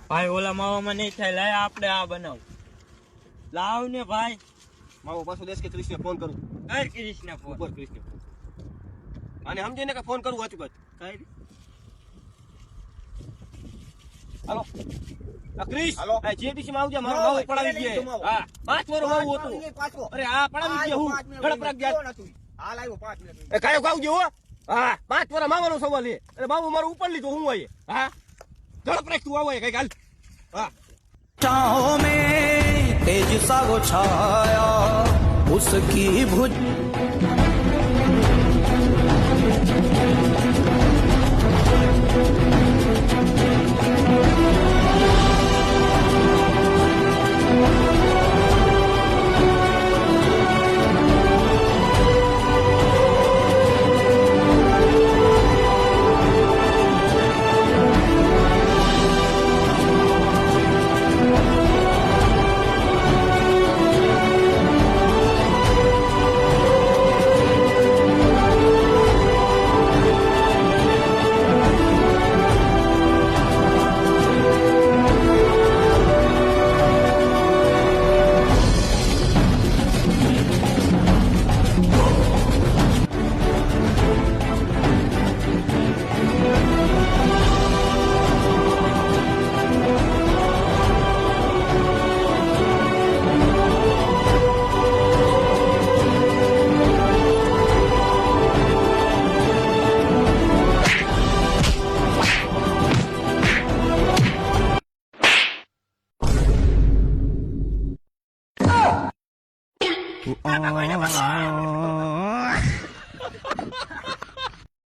ભાઈ ઓલા માવામાં નહીં થાય, લાય આપણે આ બનાવ. લાવ ને ભાઈ. માવો પાછો દેશ કે ક્રિશને ફોન કરું. કર કૃષ્ણ ફોન. ઉપર ક્રિશને ફોન. અને સમજીને કે ફોન કરું વાતું કર. હાલો આ ક્રિશ હાલો. આ જેટીસી માં આવજે, મારો માવો પડાવી દે. હા 5 વાર માવો હતું. અરે આ પડાવી દે હું ઝડપ રાખ યાર. હાલ આવ્યો 5 મિનિટ. એ કાયો ખાવજો હો. હા 5 વાર માવાનો સવાલ છે. અરે માવો મારો ઉપર લીધો હું આયે. હા ઝડપ રાખ તું આવો કઈ હાલ. હા चाहों में तेज सा वो छाया उसकी भुज